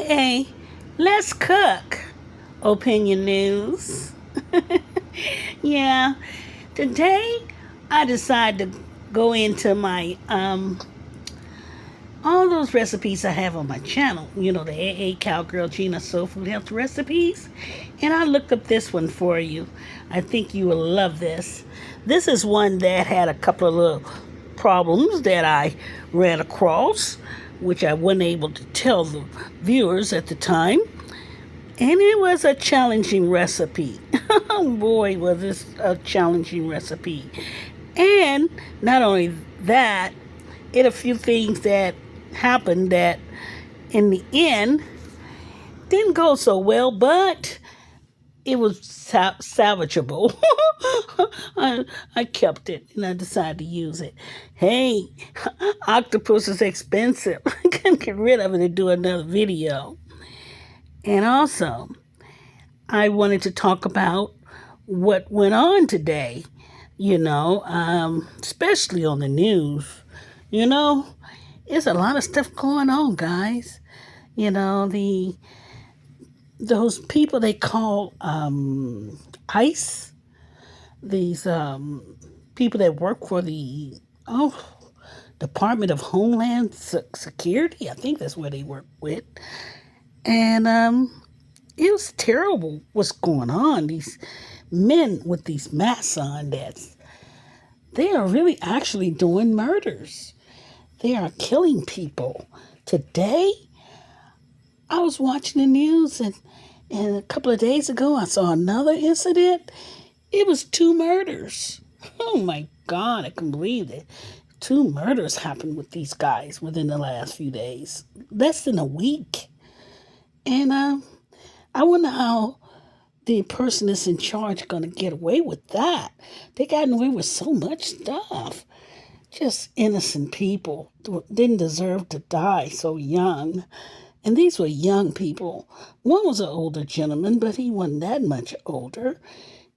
aka Let's Cook Opinion News. Yeah, today I decided to go into my all those recipes I have on my channel. You know, the AA Cowgirl Gina Soul Food Health recipes. And I looked up this one for you. I think you will love this. This is one that had a couple of little problems that I ran across, which I wasn't able to tell the viewers at the time. And it was a challenging recipe. Oh boy, was this a challenging recipe. And not only that, it a few things that happened that in the end didn't go so well, but it was salvageable. I kept it and I decided to use it. Hey, octopus is expensive. I couldn't get rid of it and do another video. And also, I wanted to talk about what went on today, especially on the news. There's a lot of stuff going on, guys. Those people they call ICE, these people that work for the Department of Homeland Security, I think that's where they work with. And it was terrible what's going on. These men with these masks on, they are really actually doing murders. They are killing people. Today, I was watching the news, and a couple of days ago, I saw another incident. It was 2 murders. Oh my God, I can believe it. 2 murders happened with these guys within the last few days. Less than a week. And I wonder how the person that's in charge going to get away with that. They got away with so much stuff. Just innocent people didn't deserve to die so young. And these were young people. One was an older gentleman, but he wasn't that much older.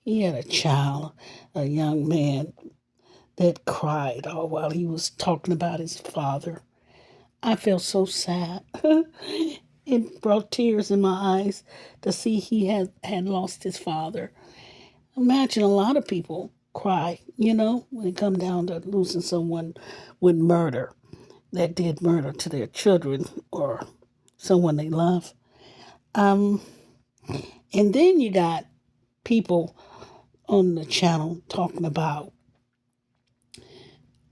He had a child, a young man, that cried all while he was talking about his father. I felt so sad. It brought tears in my eyes to see he had lost his father. Imagine a lot of people cry, when it come down to losing someone with murder, that did murder to their children or someone they love. And then you got people on the channel talking about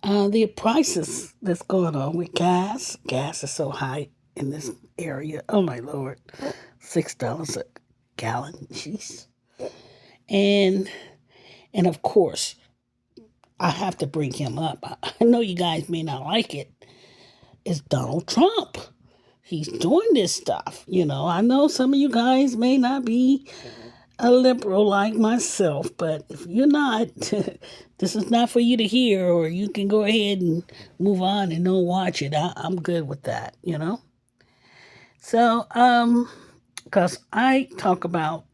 the prices that's going on with gas. Gas is so high in this area. Oh my Lord. $6 a gallon. Jeez. And of course, I have to bring him up. I know you guys may not like it. It's Donald Trump. He's doing this stuff. I know some of you guys may not be a liberal like myself, but if you're not, this is not for you to hear, or you can go ahead and move on and don't watch it. I'm good with that, So, because I talk about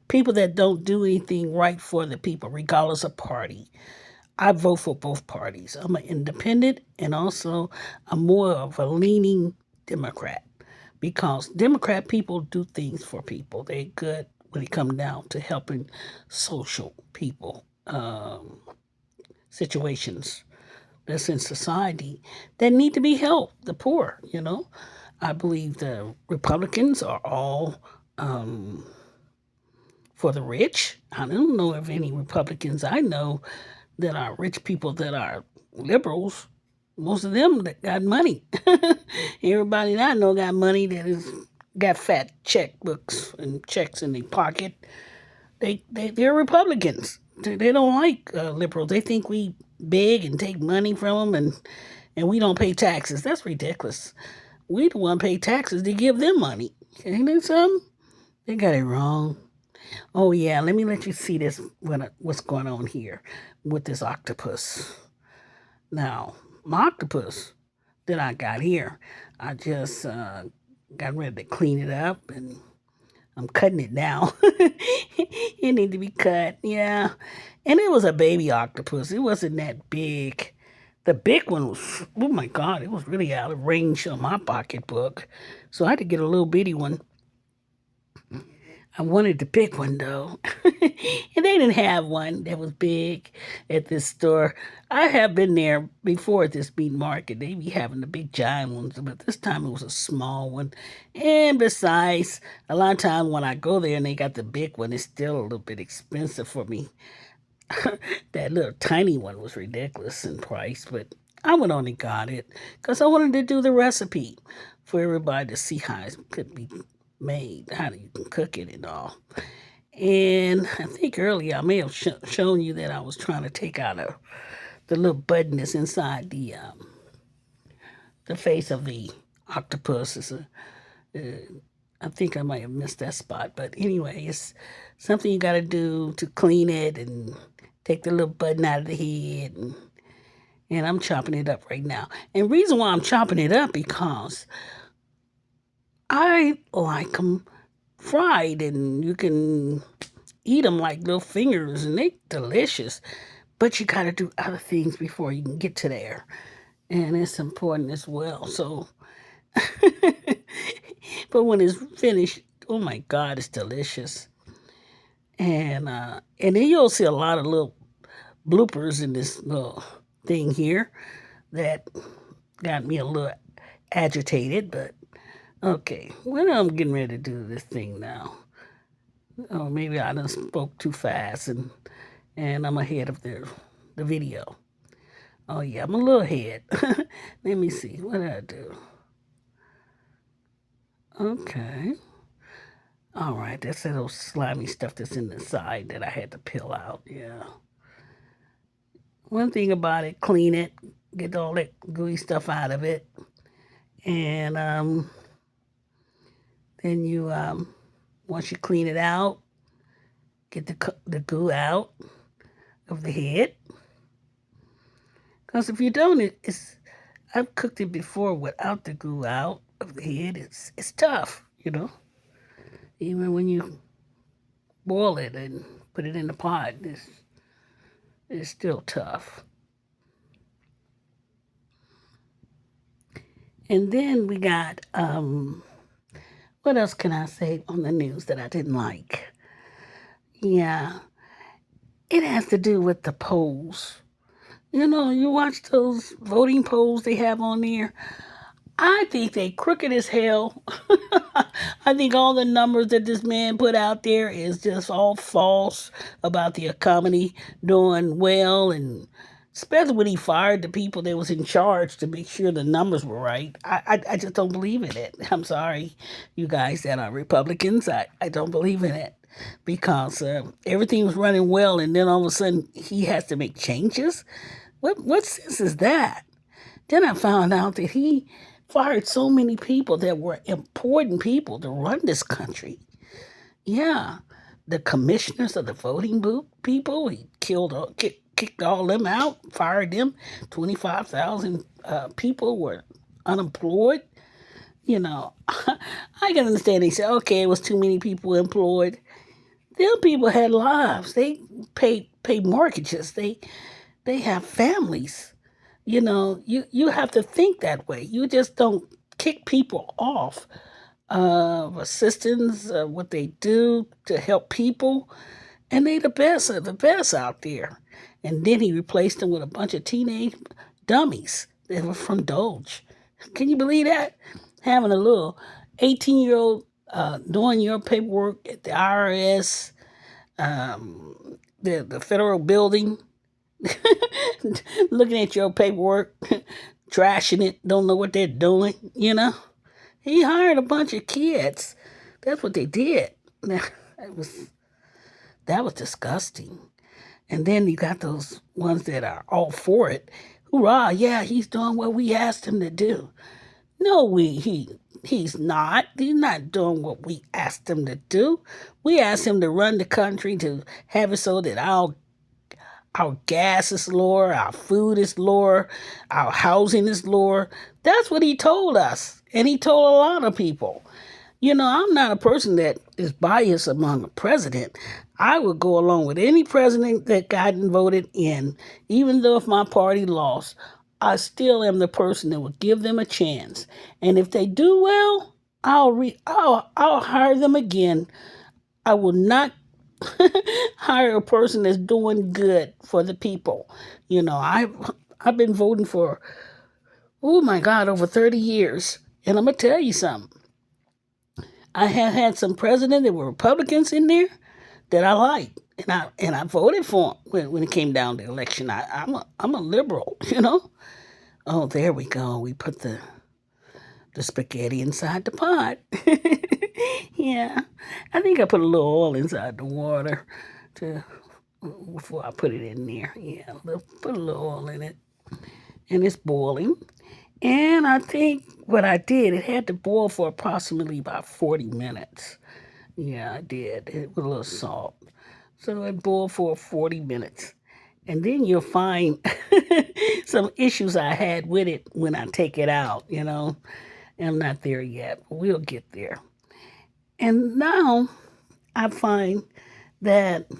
people that don't do anything right for the people, regardless of party. I vote for both parties. I'm an independent, and also I'm more of a leaning Democrat, because Democrat people do things for people. They're good when it comes down to helping social people, situations that's in society that need to be helped, the poor, I believe the Republicans are all for the rich. I don't know of any Republicans I know that are rich people that are liberals. Most of them that got money. Everybody that I know got money that is got fat checkbooks and checks in their pocket. They're Republicans. They don't like liberals. They think we beg and take money from them, and we don't pay taxes. That's ridiculous. We the one pay taxes to give them money. Ain't that something? They got it wrong. Oh yeah, let me let you see this. What's going on here with this octopus? Now, my octopus that I got here, I just got ready to clean it up, and I'm cutting it down. It need to be cut, yeah. And it was a baby octopus. It wasn't that big, The big one was, oh my God, it was really out of range of my pocketbook. So I had to get a little bitty one. I wanted the big one though. And they didn't have one that was big at this store. I have been there before at this meat market. They be having the big giant ones, but this time it was a small one. And besides, a lot of times when I go there and they got the big one, it's still a little bit expensive for me. That little tiny one was ridiculous in price, but I went on and got it because I wanted to do the recipe for everybody to see how it could be made, how you can cook it and all. And I think earlier I may have shown you that I was trying to take out the little button that's inside the face of the octopus. I think I might have missed that spot, but anyway, it's something you got to do to clean it and take the little button out of the head. And I'm chopping it up right now. And reason why I'm chopping it up because I like them fried, and you can eat them like little fingers, and they're delicious. But you got to do other things before you can get to there, and it's important as well. So, but when it's finished, oh my God, it's delicious. And then you'll see a lot of little bloopers in this little thing here that got me a little agitated, but okay, well, I'm getting ready to do this thing now. Oh, maybe I done spoke too fast and I'm ahead of the video. Oh yeah, I'm a little ahead. Let me see, what did I do? Okay. All right, that's that little slimy stuff that's in the side that I had to peel out, yeah. One thing about it, clean it, get all that gooey stuff out of it, and then you once you clean it out, get the goo out of the head. Because if you don't, I've cooked it before without the goo out of the head. It's tough, you know. Even when you boil it and put it in the pot, it's still tough. And then we got what else can I say on the news that I didn't like? Yeah, it has to do with the polls. You know, you watch those voting polls they have on there. I think they crooked as hell. I think all the numbers that this man put out there is just all false about the economy doing well, and especially when he fired the people that was in charge to make sure the numbers were right. I just don't believe in it. I'm sorry, you guys that are Republicans. I don't believe in it because everything was running well, and then all of a sudden he has to make changes. What sense is that? Then I found out that he fired so many people that were important people to run this country. Yeah, the commissioners of the voting booth people, he kicked all them out, fired them. 25,000 people were unemployed. You know, I can understand. They said, okay, it was too many people employed. Them people had lives. They paid mortgages. They have families. You know, you have to think that way. You just don't kick people off of assistance, what they do to help people. And they the best of the best out there. And then he replaced them with a bunch of teenage dummies that were from Doge. Can you believe that? Having a little 18-year-old doing your paperwork at the IRS, the federal building, looking at your paperwork, trashing it, don't know what they're doing, you know? He hired a bunch of kids. That's what they did. That was disgusting. And then you got those ones that are all for it. Hoorah, yeah, he's doing what we asked him to do. No, he's not. He's not doing what we asked him to do. We asked him to run the country, to have it so that our gas is lower, our food is lower, our housing is lower. That's what he told us. And he told a lot of people. You know, I'm not a person that is biased among a president. I would go along with any president that got voted in, even though if my party lost. I still am the person that will give them a chance. And if they do well, I'll hire them again. I will not hire a person that's doing good for the people. I've been voting for, oh my God, over 30 years. And I'm gonna tell you something. I have had some presidents that were Republicans in there that I liked, and I voted for them when it came down to election. I'm a liberal, you know. Oh, there we go. We put the spaghetti inside the pot. Yeah, I think I put a little oil inside the water to before I put it in there. Yeah, put a little oil in it, and it's boiling. And I think what I did, it had to boil for approximately about 40 minutes. Yeah, I did. It with a little salt. So it boiled for 40 minutes. And then you'll find some issues I had with it when I take it out, you know. I'm not there yet, but we'll get there. And now I find that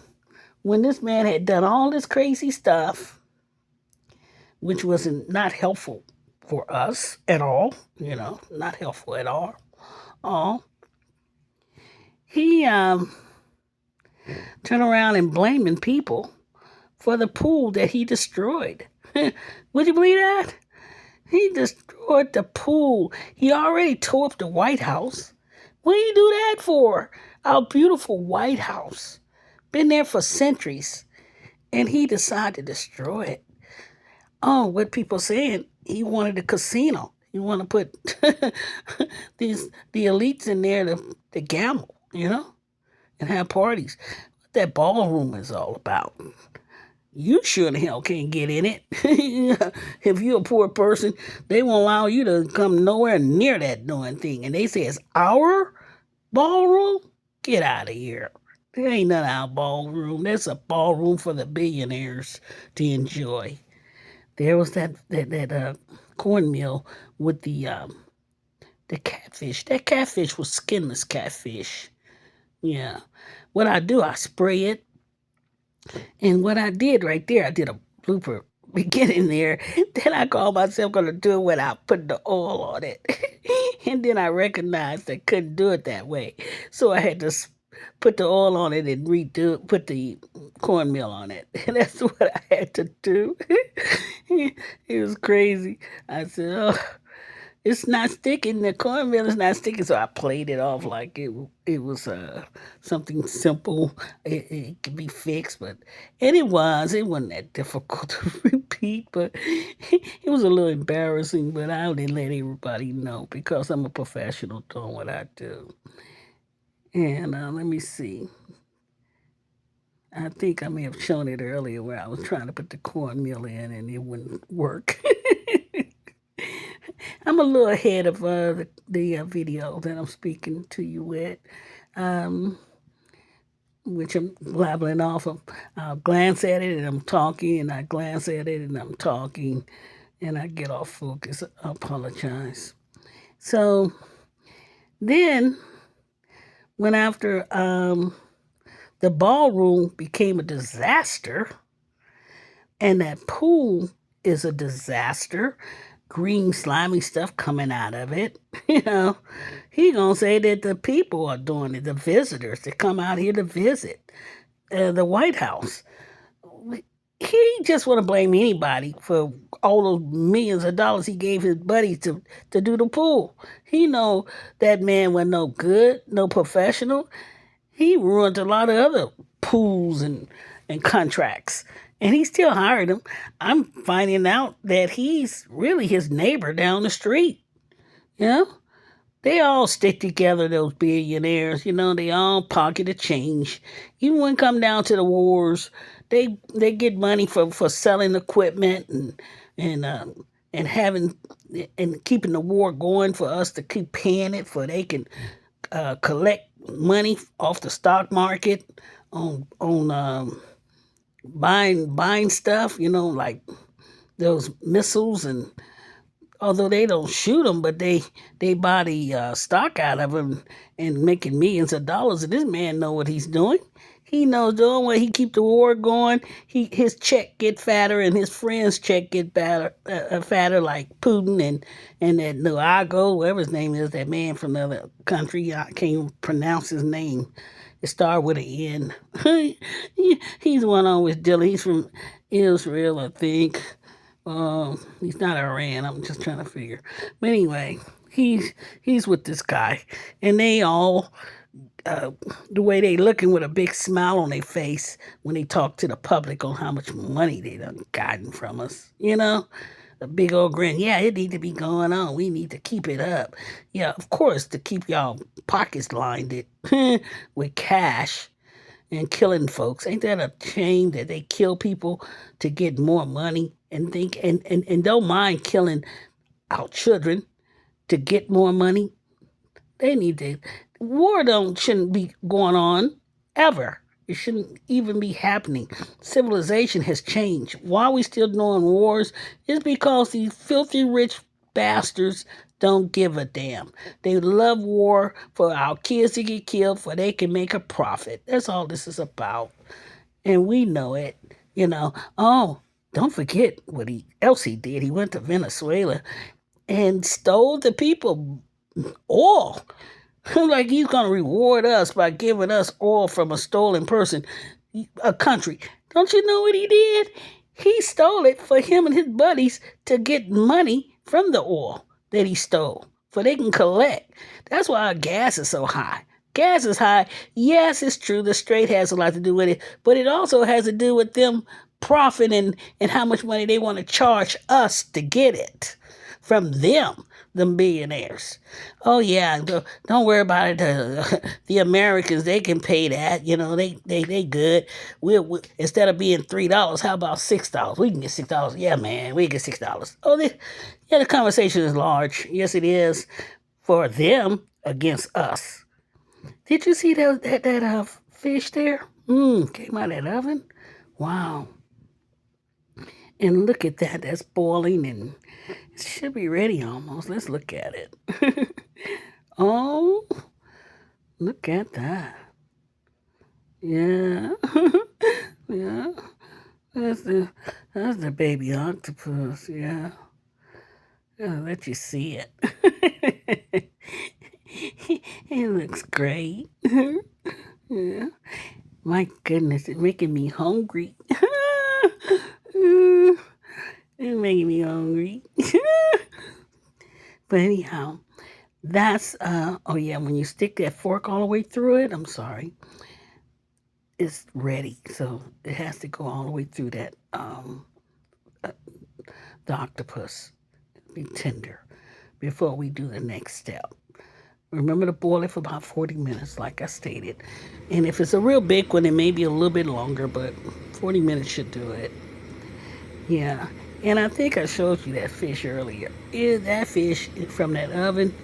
when this man had done all this crazy stuff, which was not helpful for us at all, not helpful at all. He turned around and blaming people for the pool that he destroyed. Would you believe that? He destroyed the pool. He already tore up the White House. What do you do that for? Our beautiful White House. Been there for centuries. And he decided to destroy it. Oh, what people saying, he wanted a casino. He wanted to put the elites in there to gamble, and have parties. What that ballroom is all about. You sure the hell can't get in it. If you're a poor person, they won't allow you to come nowhere near that darn thing. And they say it's our ballroom? Get out of here. There ain't none our ballroom. That's a ballroom for the billionaires to enjoy. There was that cornmeal with the catfish. That catfish was skinless catfish. Yeah. What I do, I spray it. And what I did right there, I did a blooper beginning there. Then I called myself going to do it without putting the oil on it. And then I recognized I couldn't do it that way. So I had to put the oil on it and put the cornmeal on it. And that's what I had to do. It was crazy. I said, oh, it's not sticking. The cornmeal is not sticking. So I played it off like it was something simple. It could be fixed, and it wasn't that difficult to repeat, but it was a little embarrassing. But I didn't let everybody know because I'm a professional doing what I do. And let me see. I think I may have shown it earlier where I was trying to put the cornmeal in and it wouldn't work. I'm a little ahead of the video that I'm speaking to you with, which I'm blabbling off of. I'll glance at it and I'm talking, and I glance at it and I'm talking, and I get off focus. I apologize. So then, when after the ballroom became a disaster, and that pool is a disaster, green slimy stuff coming out of it, he gonna say that the people are doing it, the visitors that come out here to visit the White House. He just want to blame anybody for all those millions of dollars he gave his buddies to do the pool. He know that man was no good, no professional. He ruined a lot of other pools and contracts. And he still hired him. I'm finding out that he's really his neighbor down the street. They all stick together, those billionaires. They all pocket a change. Even when it come down to the wars, they get money for selling equipment and having and keeping the war going for us to keep paying it, for they can collect money off the stock market on buying stuff, like those missiles and although they don't shoot them, but they buy the stock out of them and making millions of dollars. And this man know what he's doing. He knows the only way he keep the war going. His check get fatter, and his friends' check get fatter, like Putin and that Nuago, whatever his name is, that man from the other country. I can't even pronounce his name. It started with an N. He's the one always dealing. He's from Israel, I think. He's not Iran. I'm just trying to figure. But anyway, he's with this guy, and they all the way they looking with a big smile on their face when they talk to the public on how much money they done gotten from us. A big old grin. Yeah, it need to be going on. We need to keep it up. Yeah, of course, to keep y'all pockets lined with cash and killing folks. Ain't that a shame that they kill people to get more money and think and don't mind killing our children to get more money? They need to. War shouldn't be going on ever. It shouldn't even be happening. Civilization has changed. Why are we still doing wars? It's because these filthy rich bastards don't give a damn. They love war for our kids to get killed for they can make a profit. That's all this is about. And we know it. Oh, don't forget what else he did. He went to Venezuela and stole the people oil. Like he's going to reward us by giving us oil from a stolen person, a country. Don't you know what he did? He stole it for him and his buddies to get money from the oil that he stole, so they can collect. That's why our gas is so high. Gas is high. Yes, it's true. The strait has a lot to do with it, but it also has to do with them profiting and how much money they want to charge us to get it from them billionaires. Oh yeah, don't worry about it. The Americans, they can pay that. They good. We instead of being $3, how about $6? We can get $6. Yeah, man, we can get $6. Oh, the conversation is large. Yes, it is for them against us. Did you see that fish there? Came out of that oven. Wow. And look at that. That's boiling and it should be ready almost. Let's look at it. Oh, look at that. Yeah. Yeah. That's the baby octopus. Yeah. I'll let you see it. It looks great. Yeah. My goodness, it's making me hungry. It's making me hungry. But anyhow, that's, oh yeah, when you stick that fork all the way through it, I'm sorry, it's ready. So it has to go all the way through that, the octopus. Be tender before we do the next step. Remember to boil it for about 40 minutes, like I stated. And if it's a real big one, it may be a little bit longer, but 40 minutes should do it. Yeah. And I think I showed you that fish earlier. That fish from that oven,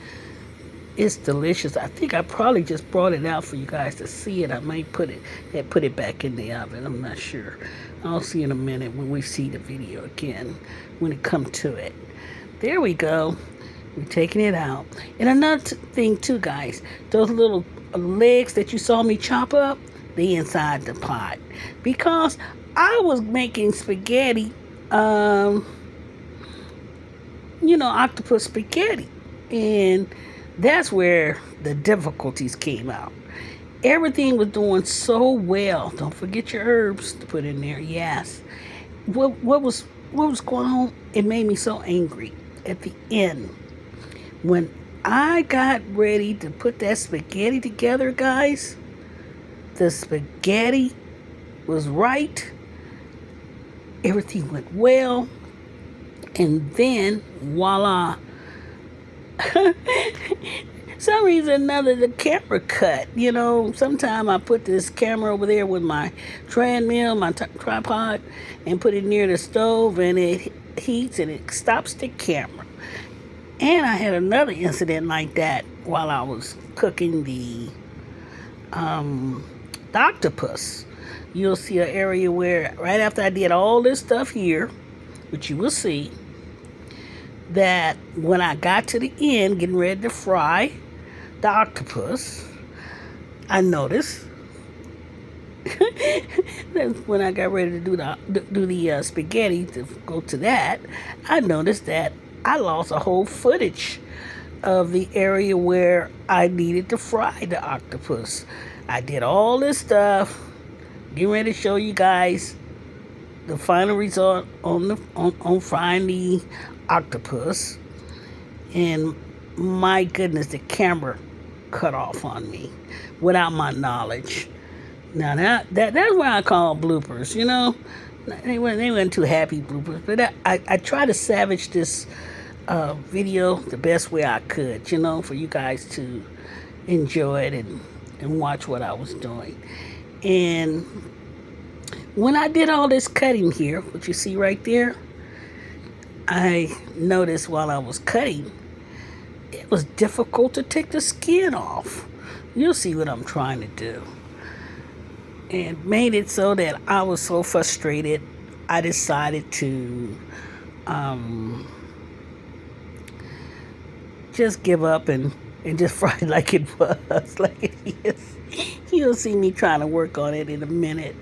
it's delicious. I think I probably just brought it out for you guys to see it. I might put it back in the oven. I'm not sure. I'll see in a minute when we see the video again, when it comes to it. There we go. We're taking it out. And another thing too, guys, those little legs that you saw me chop up, they inside the pot. Because I was making spaghetti, octopus spaghetti. And that's where the difficulties came out. Everything was doing so well. Don't forget your herbs to put in there. Yes. What was going on? It made me so angry at the end. When I got ready to put that spaghetti together, guys, the spaghetti was right. Everything went well. And then, voila. Some reason or another, the camera cut. Sometime I put this camera over there with my treadmill, my tripod, and put it near the stove, and it heats and it stops the camera. And I had another incident like that while I was cooking the octopus. You'll see an area where right after I did all this stuff here, which you will see, that when I got to the end, getting ready to fry the octopus, I noticed when I got ready to do the spaghetti to go to that, I noticed that I lost a whole footage of the area where I needed to fry the octopus. I did all this stuff, getting ready to show you guys the final result on frying the octopus, and my goodness, the camera cut off on me without my knowledge. Now that's what I call bloopers. You know, they weren't too happy bloopers, but I try to salvage this video the best way I could. You know, for you guys to enjoy it and watch what I was doing. And when I did all this cutting here, what you see right there, I noticed while I was cutting, it was difficult to take the skin off. You'll see what I'm trying to do. And made it so that I was so frustrated, I decided to just give up and just fry it like it was, like it is. You'll see me trying to work on it in a minute.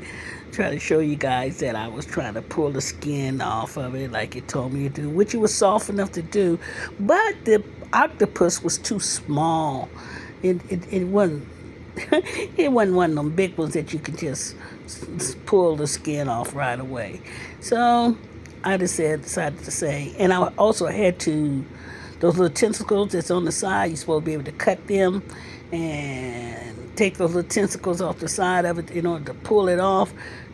Try to show you guys that I was trying to pull the skin off of it like it told me to do, which it was soft enough to do, but the octopus was too small. It wasn't it wasn't one of them big ones that you could just pull the skin off right away. So I decided to say, and I also had to, those little tentacles that's on the side, you're supposed to be able to cut them and take those little tentacles off the side of it in order to pull it off.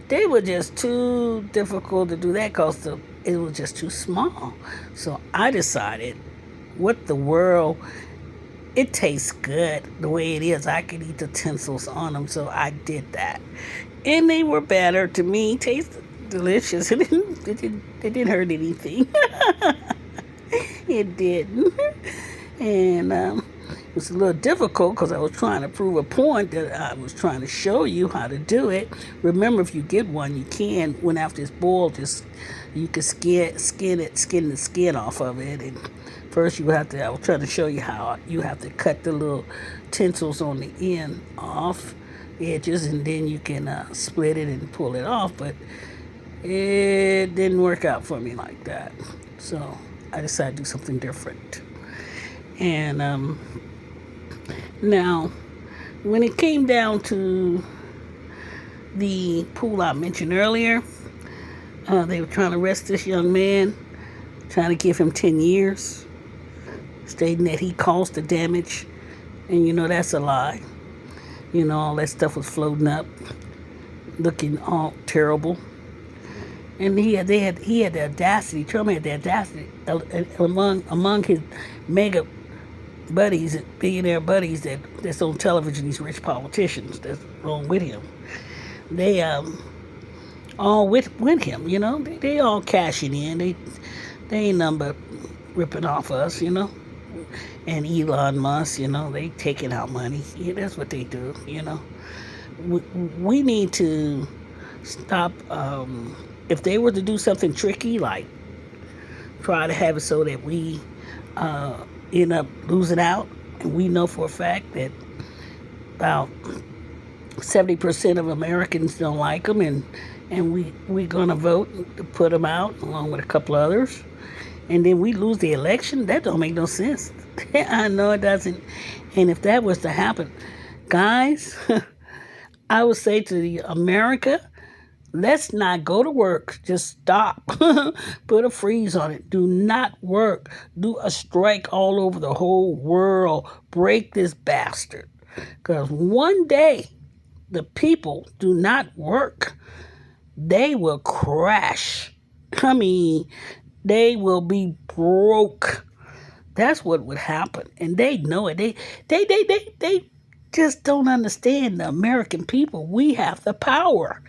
They were just too difficult to do that because it was just too small. So I decided, what the world, it tastes good the way it is. I could eat the tensils on them, so I did that. And they were better to me, tasted delicious. It didn't hurt anything. It didn't. And it was a little difficult because I was trying to prove a point that I was trying to show you how to do it. Remember, if you get one, you can, when after it's boiled, you can skin the skin off of it. And first I was trying to show you how you have to cut the little tensils on the end off, edges, and then you can split it and pull it off. But it didn't work out for me like that. So I decided to do something different. And now, when it came down to the pool I mentioned earlier, they were trying to arrest this young man, trying to give him 10 years, stating that he caused the damage. And you know that's a lie. You know, all that stuff was floating up, looking all terrible. And he had the audacity, Trump had the audacity among his mega buddies, billionaire buddies that's on television, these rich politicians that's wrong with him. They all with him, you know. They all cashing in. They ain't nothing but ripping off us, you know. And Elon Musk, you know, they taking our money. Yeah, that's what they do, you know. We need to stop. If they were to do something tricky, like try to have it so that we end up losing out, and we know for a fact that about 70% of Americans don't like them, and we're gonna vote to put them out along with a couple others, and then we lose the election. That don't make no sense. I know it doesn't. And if that was to happen, guys, I would say to America, let's not go to work. Just stop. Put a freeze on it. Do not work. Do a strike all over the whole world. Break this bastard. Because one day, the people do not work. They will crash. I mean, they will be broke. That's what would happen. And they know it. They just don't understand the American people. We have the power.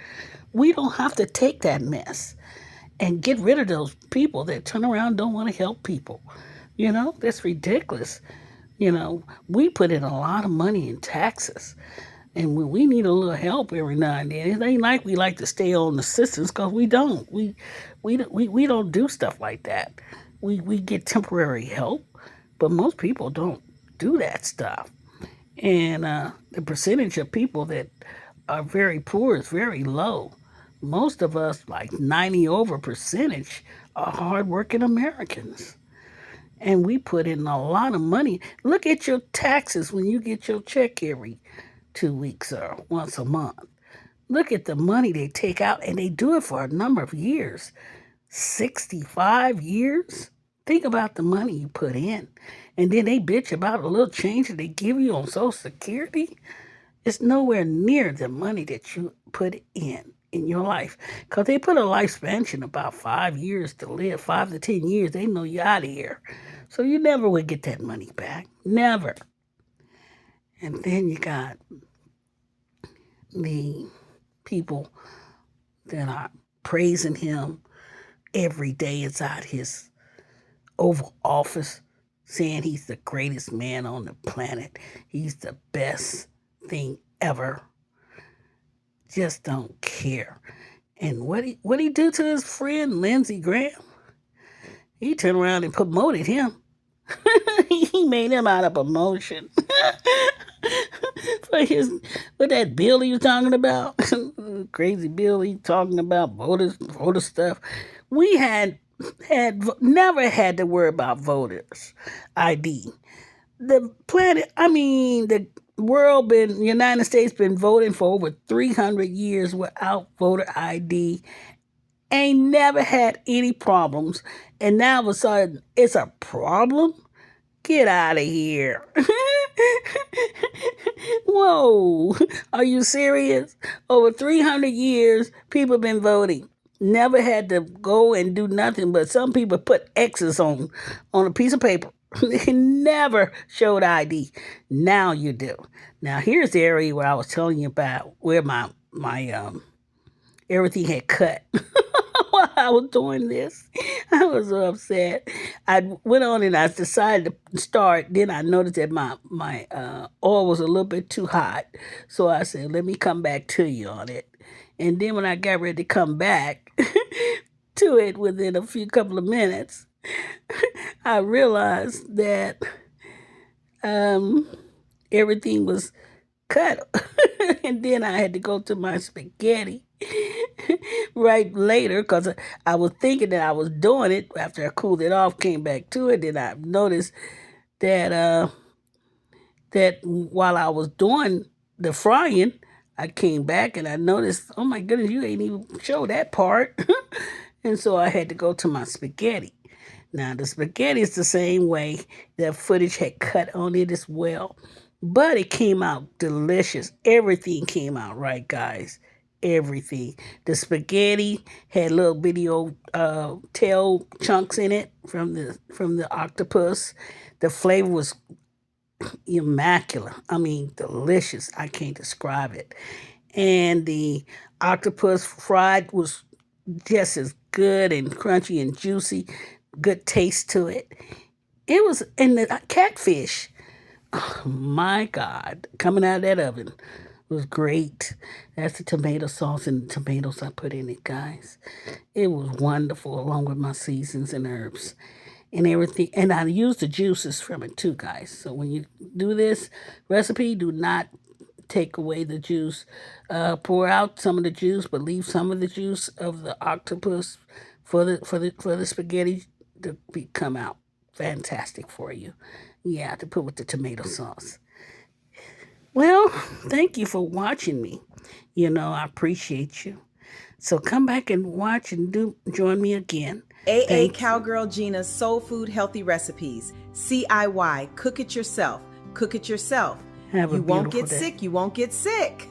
We don't have to take that mess and get rid of those people that turn around and don't want to help people. You know, that's ridiculous. You know, we put in a lot of money in taxes, and we need a little help every now and then. It ain't like we like to stay on the systems, because we don't. We don't do stuff like that. we get temporary help, but most people don't do that stuff. And the percentage of people that are very poor is very low. Most of us, like 90 over percentage, are hardworking Americans. And we put in a lot of money. Look at your taxes when you get your check every 2 weeks or once a month. Look at the money they take out, and they do it for a number of years. 65 years? Think about the money you put in. And then they bitch about a little change that they give you on Social Security. It's nowhere near the money that you put in your life. Because they put a lifespan in about 5 years to live, 5 to 10 years. They know you're out of here. So you never would get that money back. Never. And then you got the people that are praising him every day inside his Oval Office, saying he's the greatest man on the planet. He's the best thing ever. Just don't care. And what he do to his friend Lindsey Graham? He turned around and promoted him. He made him out of promotion. for that bill he was talking about, crazy bill he talking about, voter stuff. We had never had to worry about voters ID. The United States been voting for over 300 years without voter ID. Ain't never had any problems, and now all of a sudden it's a problem. Get out of here. Whoa, are you serious? Over 300 years, people been voting. Never had to go and do nothing, but some people put X's on a piece of paper. They never showed ID. Now you do. Now here's the area where I was telling you about where my everything had cut. While I was doing this, I was so upset. I went on and I decided to start. Then I noticed that my oil was a little bit too hot. So I said, let me come back to you on it. And then when I got ready to come back to it within a couple of minutes, I realized that everything was cut. And then I had to go to my spaghetti right later because I was thinking that I was doing it. After I cooled it off, came back to it, then I noticed that that while I was doing the frying, I came back and I noticed, oh my goodness, you ain't even show that part. And so I had to go to my spaghetti. Now the spaghetti is the same way. That footage had cut on it as well. But it came out delicious. Everything came out right, guys. Everything. The spaghetti had little bitty old tail chunks in it from the octopus. The flavor was immaculate. I mean, delicious. I can't describe it. And the octopus fried was just as good and crunchy and juicy. Good taste to it. It was, and the catfish, oh my God, coming out of that oven was great. That's the tomato sauce and the tomatoes I put in it, guys. It was wonderful, along with my seasons and herbs and everything. And I used the juices from it too, guys. So when you do this recipe, do not take away the juice. Pour out some of the juice, but leave some of the juice of the octopus for the spaghetti to come out fantastic for you. Yeah, to put with the tomato sauce. Well, thank you for watching me. I appreciate you. So come back and watch and join me again. AA Cowgirl Gina's Soul Food Healthy Recipes. CIY. Cook it yourself. Cook it yourself. Have a You won't beautiful get day. sick. You won't get sick.